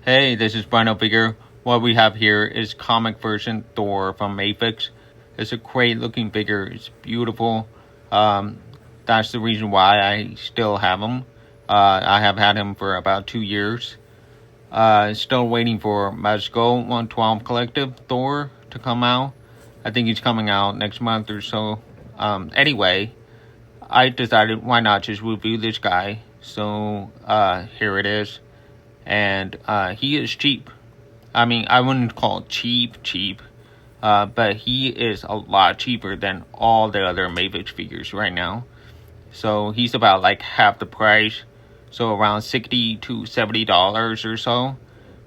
Hey, this is Bruno Figure. What we have here is comic version Thor from Mafex. It's a great looking figure. It's beautiful. Um, that's the reason why I still have him. I have had him for about 2 years. Still waiting for Masco 112 Collective Thor to come out. I think he's coming out next month or so. Anyway, I decided why not just review this guy. So here it is. And he is cheap. I mean, I wouldn't call it cheap, but he is a lot cheaper than all the other Mavix figures right now. So he's about like half the price, so around $60 to $70 or so,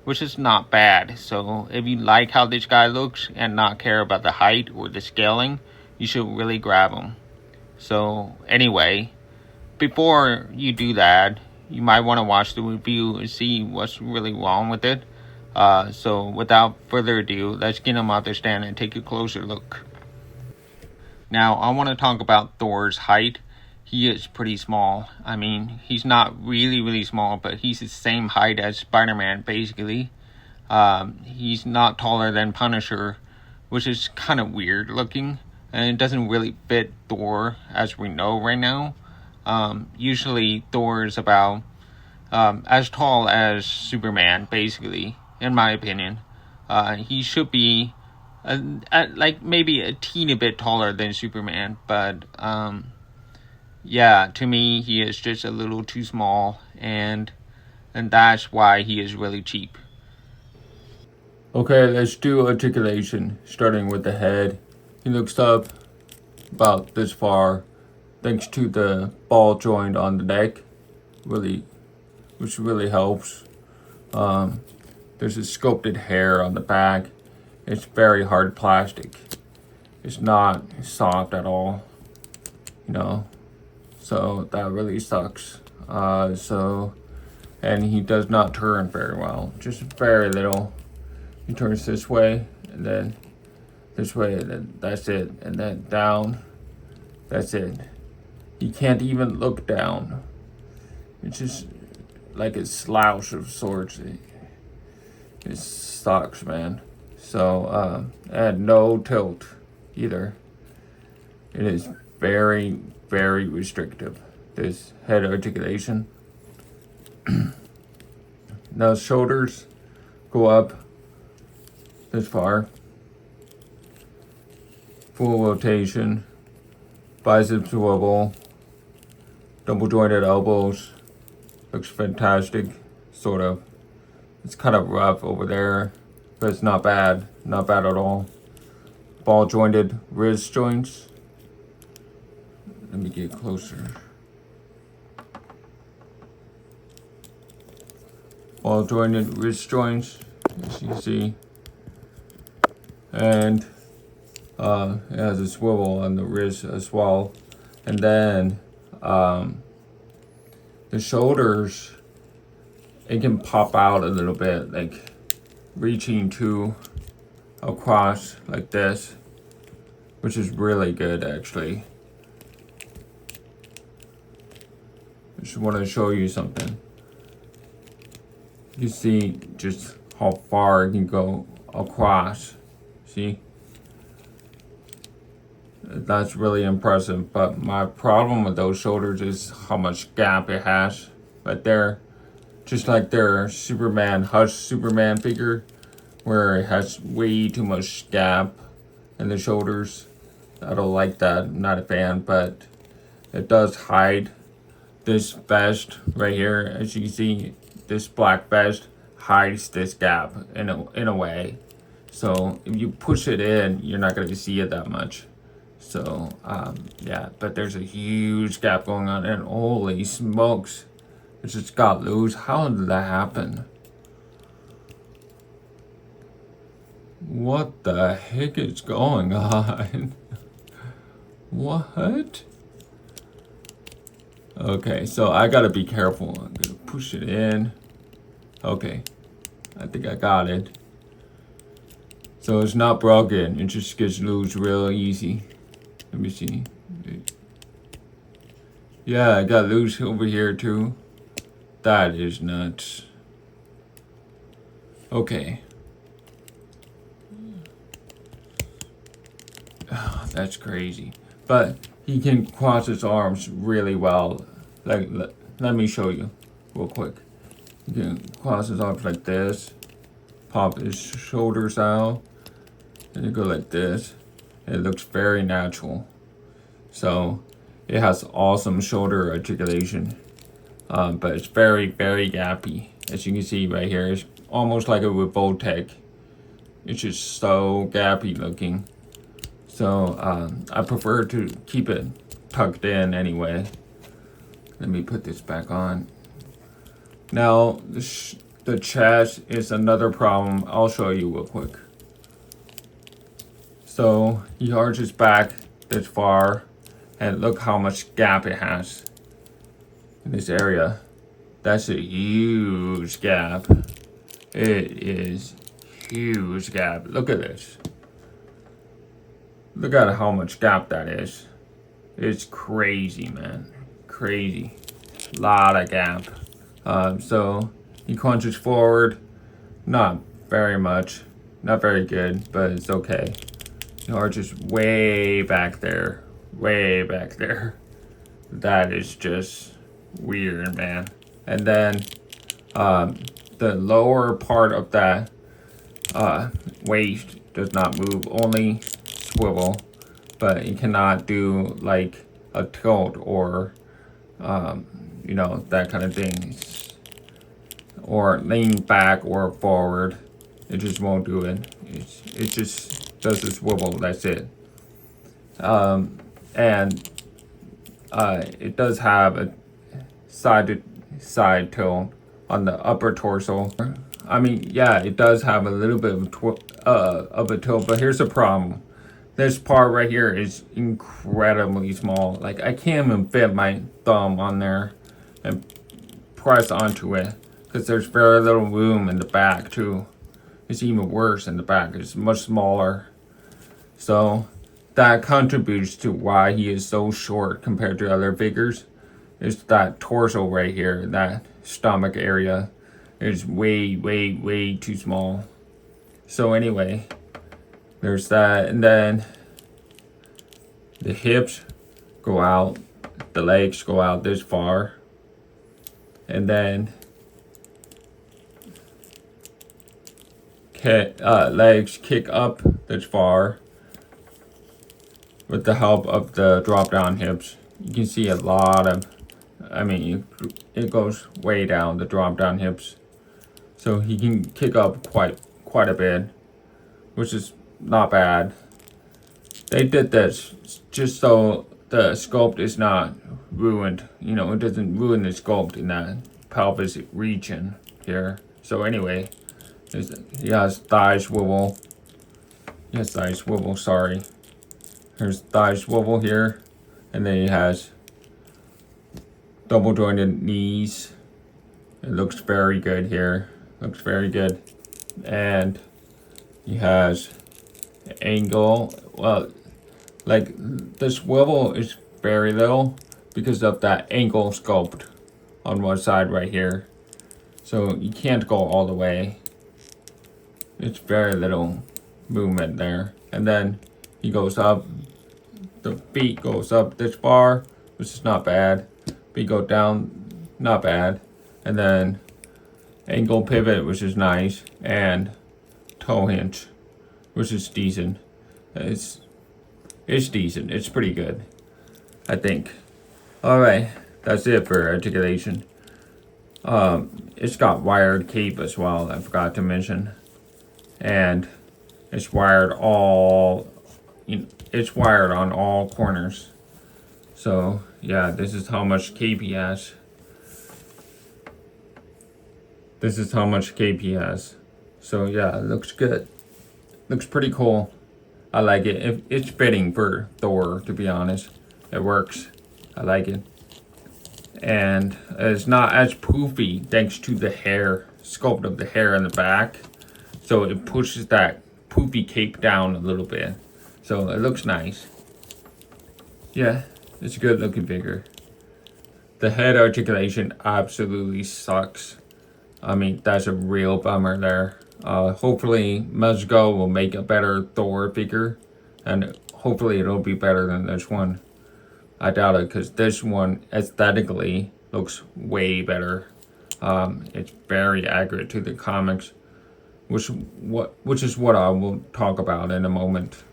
which is not bad. So if you like how this guy looks and not care about the height or the scaling, you should really grab him. So anyway, before you do that, you might want to watch the review and see what's really wrong with it. So without further ado, let's get him out the stand and take a closer look. Now, I want to talk about Thor's height. He is pretty small. I mean, he's not really small, but he's the same height as Spider-Man, basically. He's not taller than Punisher, which is kind of weird looking, and it doesn't really fit Thor as we know right now. Usually Thor is about as tall as Superman, basically, in my opinion. He should be like maybe a teeny bit taller than Superman, but yeah, to me he is just a little too small, and that's why he is really cheap. Okay, let's do articulation, starting with the head. He looks up about this far, thanks to the ball joint on the neck, which really helps. There's a sculpted hair on the back. It's very hard plastic. It's not soft at all, you know. So that really sucks. And he does not turn very well. Just very little. He turns this way, and then this way, and then that's it. And then down, that's it. He can't even look down. It's just like a slouch of sorts. It sucks, man. So, and no tilt either. It is very restrictive, this head articulation. Now shoulders go up this far. Full rotation. Biceps swivel. Double jointed elbows. Looks fantastic, sort of. It's kind of rough over there, but it's not bad. Not bad at all. Ball jointed wrist joints. Let me get closer. Ball jointed wrist joints, as you see. And it has a swivel on the wrist as well. And then the shoulders, it can pop out a little bit, like reaching to across like this, which is really good actually. I just want to show you something. You see just how far it can go across. See? That's really impressive, but my problem with those shoulders is how much gap it has right there. Just like their Superman, Hush Superman figure, where it has way too much gap in the shoulders. I don't like that. I'm not a fan, but it does hide this vest right here. As you can see, this black vest hides this gap in a way. So if you push it in, you're not going to see it that much. So yeah, but there's a huge gap going on, and holy smokes, it just got loose. How did that happen? What the heck is going on? What? Okay, so I gotta be careful. I'm gonna push it in. Okay, I think I got it. So it's not broken, it just gets loose real easy. Let me see. Yeah, I got loose over here too. That is nuts. Okay. Oh, that's crazy. But he can cross his arms really well. Like, let me show you real quick. He can cross his arms like this, pop his shoulders out, and you go like this. It looks very natural. So it has awesome shoulder articulation, but it's very, very gappy. As you can see right here, it's almost like a Revoltech. It's just so gappy looking. So I prefer to keep it tucked in anyway. Let me put this back on. Now the chest is another problem. I'll show you real quick. So he arches back this far, and look how much gap it has in this area. That's a huge gap. It is huge gap. Look at this. Look at how much gap that is. It's crazy, man. Crazy. Lot of gap. So he crunches forward. Not very much. Not very good, but it's okay. He arches way back there. Way back there. That is just weird, man. And then the lower part of that waist does not move, only swivel, but you cannot do like a tilt or you know, that kind of thing, or lean back or forward. It just won't do it. It just does a swivel. That's it. And it does have a side to side tilt on the upper torso. I mean, yeah, it does have a little bit of a tilt, but here's the problem. This part right here is incredibly small. Like, I can't even fit my thumb on there and press onto it because there's very little room in the back too. It's even worse in the back. It's much smaller. So that contributes to why he is so short compared to other figures. It's that torso right here, that stomach area is way, way, way too small. So anyway, there's that, and then the hips go out, the legs go out this far, and then legs kick up this far with the help of the drop down hips. You can see a lot of, I mean, it goes way down, the drop down hips. So he can kick up quite a bit, which is not bad. They did this just so the sculpt is not ruined. You know, it doesn't ruin the sculpt in that pelvis region here. So anyway, he has thigh swivel. He has thigh swivel, sorry. There's thigh swivel here. And then he has double jointed knees. It looks very good here. Looks very good. And he has angle. Well, like the swivel is very little because of that angle sculpt on one side right here. So you can't go all the way. It's very little movement there. And then he goes up. The feet goes up this far, which is not bad. Feet go down, not bad. And then ankle pivot, which is nice, and toe hinge, which is decent. It's decent. It's pretty good, I think. All right, that's it for articulation. It's got wired cape as well. I forgot to mention, and it's wired all. It's wired on all corners. So yeah, this is how much cape he has. This is how much cape he has. So yeah, it looks good. Looks pretty cool. I like it. It's fitting for Thor, to be honest. It works. I like it. And it's not as poofy thanks to the hair, sculpt of the hair in the back. So it pushes that poofy cape down a little bit. So it looks nice. Yeah, it's a good looking figure. The head articulation absolutely sucks. I mean, that's a real bummer there. Hopefully Mezco will make a better Thor figure, and hopefully it'll be better than this one. I doubt it, because this one aesthetically looks way better. It's very accurate to the comics, which is what I will talk about in a moment.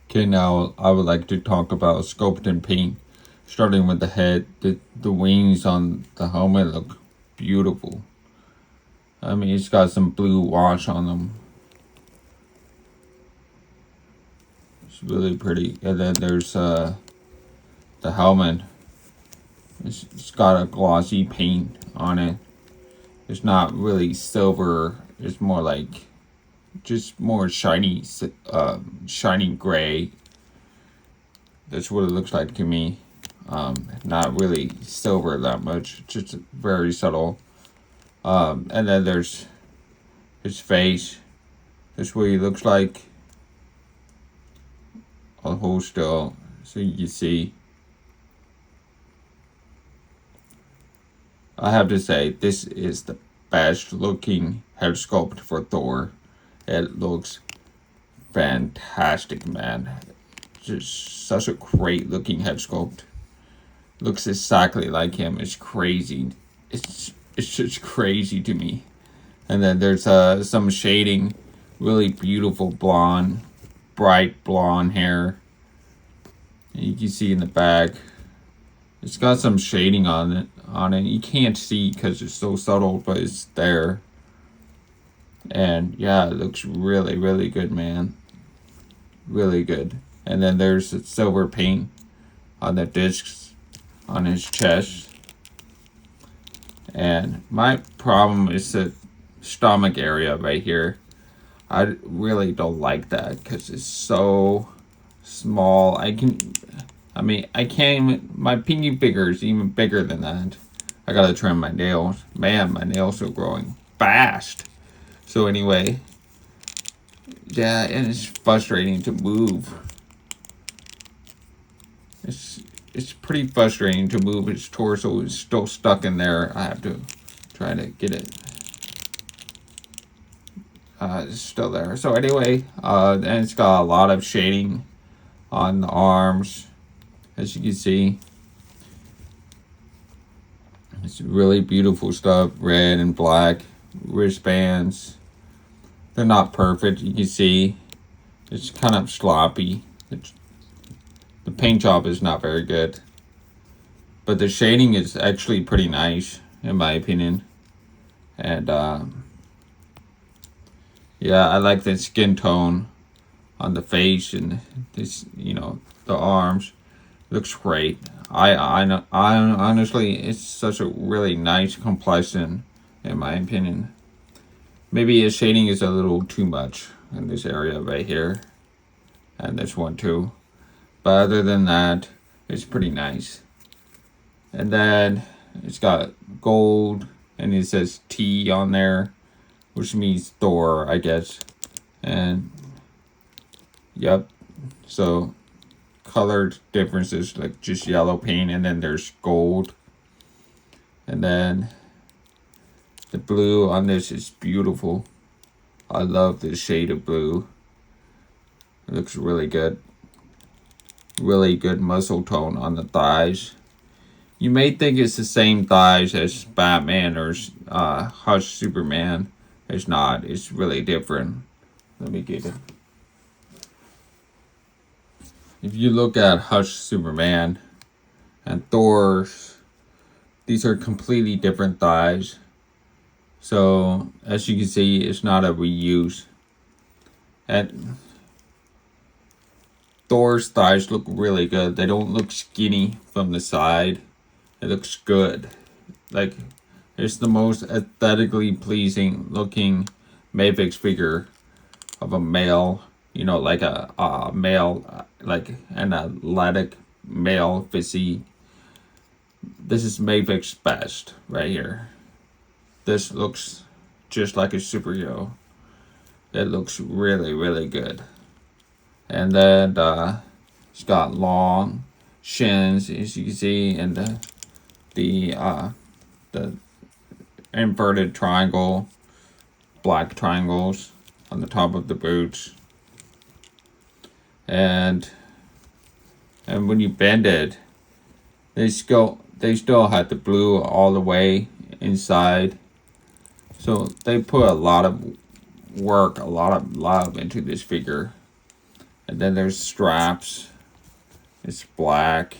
Okay, now I would like to talk about sculpt and paint. Starting with the head, the wings on the helmet look beautiful. I mean, it's got some blue wash on them. It's really pretty. And then there's the helmet. It's got a glossy paint on it. It's not really silver. It's more like just more shiny, shiny gray. That's what it looks like to me. Not really silver that much. Just very subtle. And then there's his face. That's what he looks like. I'll hold still so you can see. I have to say, this is the best looking head sculpt for Thor. It looks fantastic, man. Just such a great looking head sculpt. Looks exactly like him. It's crazy. It's just crazy to me. And then there's some shading. Really beautiful blonde, bright blonde hair. And you can see in the back. It's got some shading on it. You can't see because it's so subtle, but it's there. And yeah, it looks really, really good, man. Really good. And then there's the silver paint on the discs on his chest. And my problem is the stomach area right here. I really don't like that because it's so small. I can't even, my pinky finger is even bigger than that. I gotta trim my nails. Man, my nails are growing fast. So anyway, yeah, and it's frustrating to move. It's pretty frustrating to move. His torso is still stuck in there. I have to try to get it. It's still there. So anyway, and it's got a lot of shading on the arms, as you can see. It's really beautiful stuff. Red and black wristbands. They're not perfect. You can see it's kind of sloppy. The paint job is not very good. But the shading is actually pretty nice, in my opinion. And yeah, I like the skin tone on the face and this, the arms. Looks great. I honestly, it's such a really nice complexion, in my opinion. Maybe his shading is a little too much in this area right here, and this one too. But other than that, it's pretty nice. And then it's got gold, and it says T on there, which means Thor, I guess. And yep, so colored differences, like just yellow paint, and then there's gold. And then the blue on this is beautiful. I love this shade of blue. It looks really good. Really good muscle tone on the thighs. You may think it's the same thighs as Batman or Hush Superman. It's not. It's really different. Let me get it. If you look at Hush Superman and Thor's, these are completely different thighs. So, as you can see, it's not a reuse. And Thor's thighs look really good. They don't look skinny from the side. It looks good. Like, it's the most aesthetically pleasing looking Mafex figure of a male. Like a male, like an athletic male physique. This is Mafex's best right here. This looks just like a superhero. It looks really, really good. And then it's got long shins, as you can see, and the inverted triangle black triangles on the top of the boots. And when you bend it, they still had the blue all the way inside. So they put a lot of work, a lot of love into this figure. And then there's straps. It's black.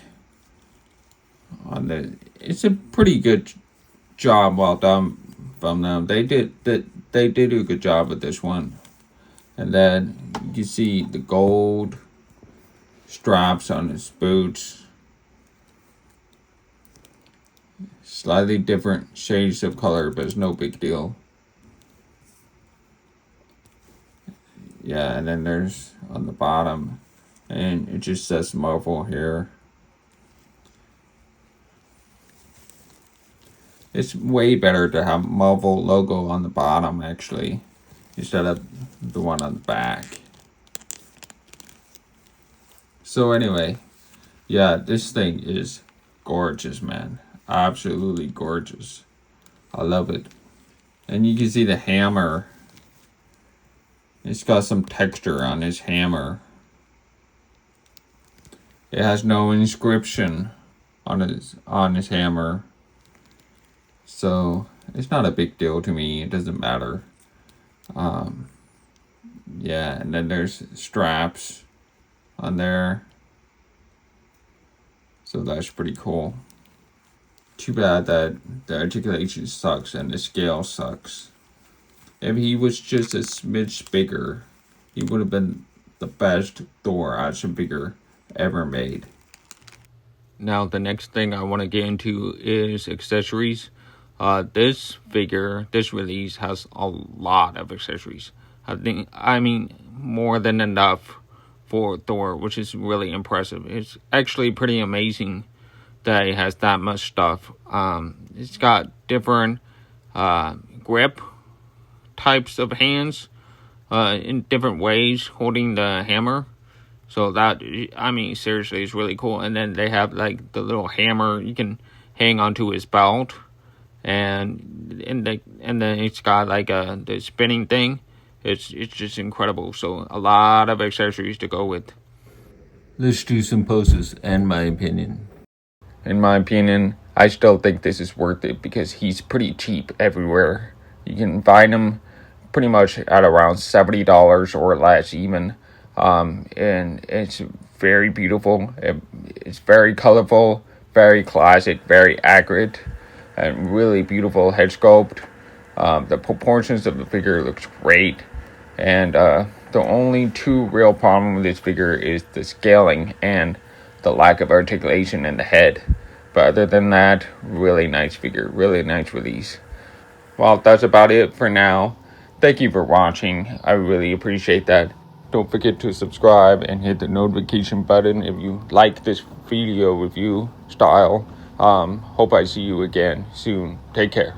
It's a pretty good job, well done from them. They did a good job with this one. And then you can see the gold straps on his boots. Slightly different shades of color, but it's no big deal. Yeah, and then there's on the bottom, and it just says Marvel here. It's way better to have Marvel logo on the bottom, actually, instead of the one on the back. So anyway, yeah, this thing is gorgeous, man. Absolutely gorgeous. I love it. And you can see the hammer. It's got some texture on his hammer. It has no inscription on his hammer. So it's not a big deal to me. It doesn't matter. Yeah, and then there's straps on there. So that's pretty cool. Too bad that the articulation sucks and the scale sucks. If he was just a smidge bigger, he would have been the best Thor action figure ever made. Now the next thing I want to get into is accessories. This figure, this release has a lot of accessories. I mean more than enough for Thor, which is really impressive. It's actually pretty amazing that it has that much stuff. It's got different grip types of hands in different ways holding the hammer. So that, I mean, seriously, it's really cool. And then they have like the little hammer you can hang onto his belt, and then it's got like the spinning thing. It's just incredible. So a lot of accessories to go with. Let's do some poses and my opinion. In my opinion, I still think this is worth it because he's pretty cheap everywhere. You can find him pretty much at around $70 or less even. And it's very beautiful. It's very colorful, very classic, very accurate, and really beautiful head sculpt. The proportions of the figure looks great. And the only two real problem with this figure is the scaling and the lack of articulation in the head. But other than that, really nice figure, really nice release. Well, that's about it for now. Thank you for watching. I really appreciate that. Don't forget to subscribe and hit the notification button if you like this video review style. Hope I see you again soon. Take care.